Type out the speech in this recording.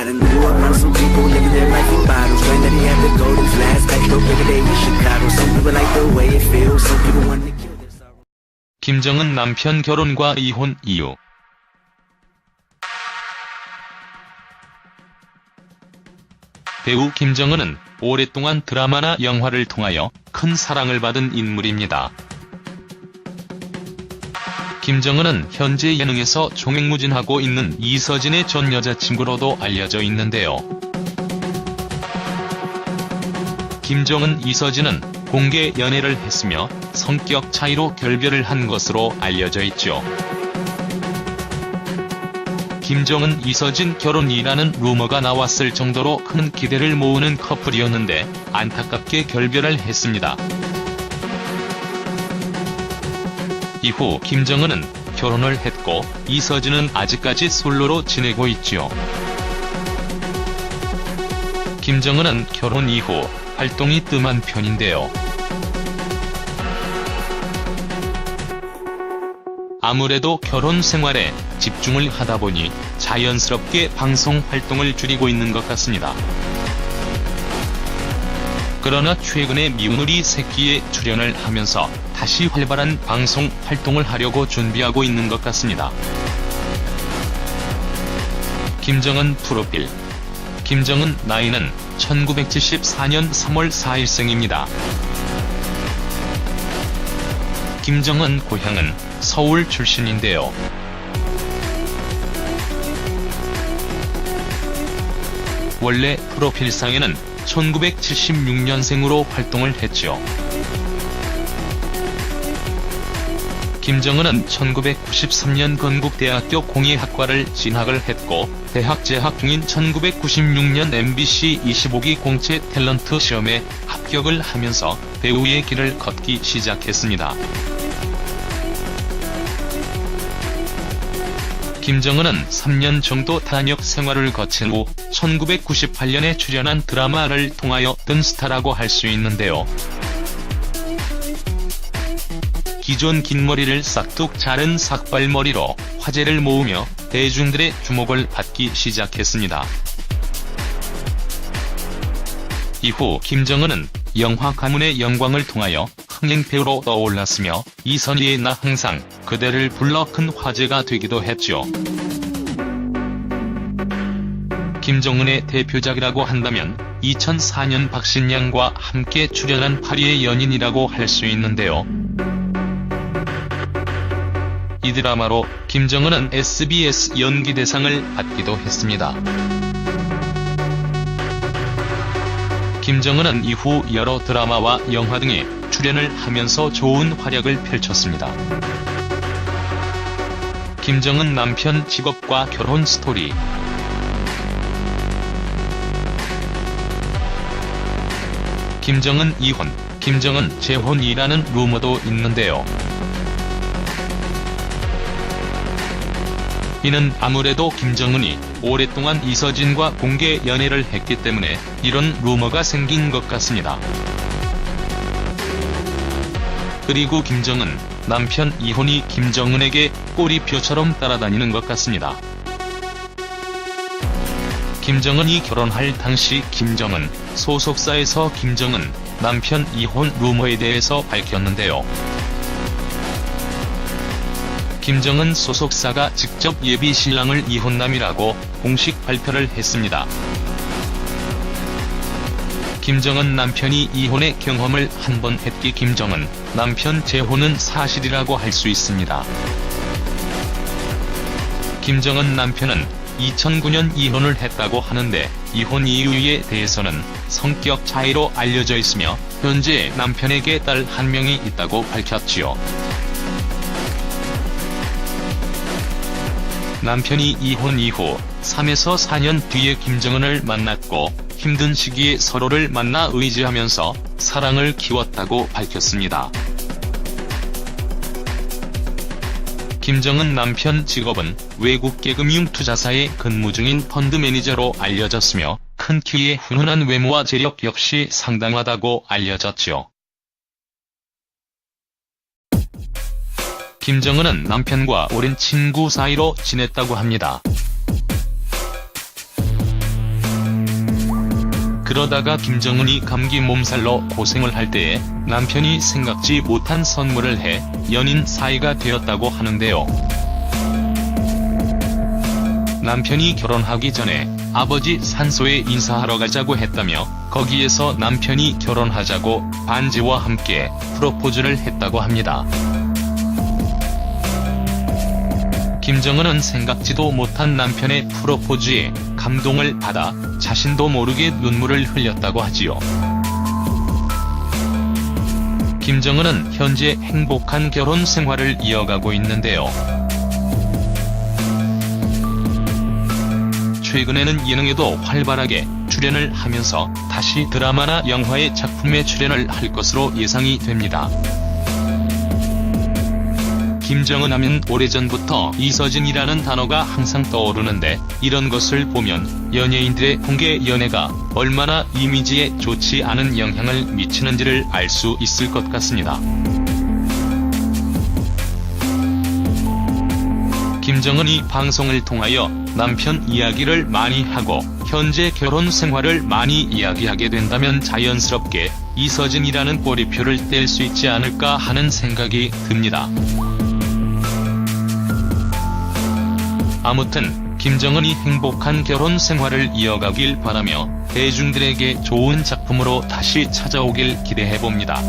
and grew up around some people living their life in bottles. Granddaddy had the golden flask, back door every day in Chicago. Some people like the way it feels, some people want to kill their sorrow. 김정은 남편 결혼과 이혼 이유. 배우 김정은은 오랫동안 드라마나 영화를 통하여 큰 사랑을 받은 인물입니다. 김정은은 현재 예능에서 종횡무진하고 있는 이서진의 전 여자친구로도 알려져 있는데요. 김정은, 이서진은 공개 연애를 했으며 성격 차이로 결별을 한 것으로 알려져 있죠. 김정은, 이서진 결혼이라는 루머가 나왔을 정도로 큰 기대를 모으는 커플이었는데 안타깝게 결별을 했습니다. 이후 김정은은 결혼을 했고 이서진은 아직까지 솔로로 지내고 있죠. 김정은은 결혼 이후 활동이 뜸한 편인데요. 아무래도 결혼 생활에 집중을 하다 보니 자연스럽게 방송 활동을 줄이고 있는 것 같습니다. 그러나 최근에 미운우리 새끼에 출연을 하면서 다시 활발한 방송 활동을 하려고 준비하고 있는 것 같습니다. 김정은 프로필. 김정은 나이는 1974년 3월 4일생입니다. 김정은 고향은 서울 출신인데요. 원래 프로필상에는 1976년생으로 활동을 했죠. 김정은은 1993년 건국대학교 공예학과를 진학을 했고 대학 재학 중인 1996년 MBC 25기 공채 탤런트 시험에 합격을 하면서 배우의 길을 걷기 시작했습니다. 김정은은 3년 정도 단역 생활을 거친 후 1998년에 출연한 드라마를 통하여 뜬 스타라고 할 수 있는데요. 기존 긴 머리를 싹둑 자른 삭발머리로 화제를 모으며 대중들의 주목을 받기 시작했습니다. 이후 김정은은 영화 가문의 영광을 통하여 흥행배우로 떠올랐으며 이선희의 나 항상 그대를 불러 큰 화제가 되기도 했죠. 김정은의 대표작이라고 한다면 2004년 박신양과 함께 출연한 파리의 연인이라고 할 수 있는데요. 이 드라마로 김정은은 SBS 연기대상을 받기도 했습니다. 김정은은 이후 여러 드라마와 영화 등에 출연을 하면서 좋은 활약을 펼쳤습니다. 김정은 남편 직업과 결혼 스토리. 김정은 이혼, 김정은 재혼이라는 루머도 있는데요. 이는 아무래도 김정은이 오랫동안 이서진과 공개 연애를 했기 때문에 이런 루머가 생긴 것 같습니다. 그리고 김정은 남편 이혼이 김정은에게 꼬리표처럼 따라다니는 것 같습니다. 김정은이 결혼할 당시 김정은 소속사에서 김정은 남편 이혼 루머에 대해서 밝혔는데요. 김정은 소속사가 직접 예비 신랑을 이혼남이라고 공식 발표를 했습니다. 김정은 남편이 이혼의 경험을 한 번 했기 김정은 남편 재혼은 사실이라고 할 수 있습니다. 김정은 남편은 2009년 이혼을 했다고 하는데 이혼 이유에 대해서는 성격 차이로 알려져 있으며 현재 남편에게 딸 1명이 있다고 밝혔지요. 남편이 이혼 이후 3에서 4년 뒤에 김정은을 만났고 힘든 시기에 서로를 만나 의지하면서 사랑을 키웠다고 밝혔습니다. 김정은 남편 직업은 외국계 금융투자사에 근무 중인 펀드 매니저로 알려졌으며 큰 키에 훈훈한 외모와 재력 역시 상당하다고 알려졌죠. 김정은은 남편과 오랜 친구 사이로 지냈다고 합니다. 그러다가 김정은이 감기 몸살로 고생을 할 때에 남편이 생각지 못한 선물을 해 연인 사이가 되었다고 하는데요. 남편이 결혼하기 전에 아버지 산소에 인사하러 가자고 했다며 거기에서 남편이 결혼하자고 반지와 함께 프로포즈를 했다고 합니다. 김정은은 생각지도 못한 남편의 프로포즈에 감동을 받아 자신도 모르게 눈물을 흘렸다고 하지요. 김정은은 현재 행복한 결혼 생활을 이어가고 있는데요. 최근에는 예능에도 활발하게 출연을 하면서 다시 드라마나 영화의 작품에 출연을 할 것으로 예상이 됩니다. 김정은 하면 오래전부터 이서진이라는 단어가 항상 떠오르는데 이런 것을 보면 연예인들의 공개 연애가 얼마나 이미지에 좋지 않은 영향을 미치는지를 알 수 있을 것 같습니다. 김정은이 방송을 통하여 남편 이야기를 많이 하고 현재 결혼 생활을 많이 이야기하게 된다면 자연스럽게 이서진이라는 꼬리표를 뗄 수 있지 않을까 하는 생각이 듭니다. 아무튼 김정은이 행복한 결혼 생활을 이어가길 바라며 대중들에게 좋은 작품으로 다시 찾아오길 기대해봅니다.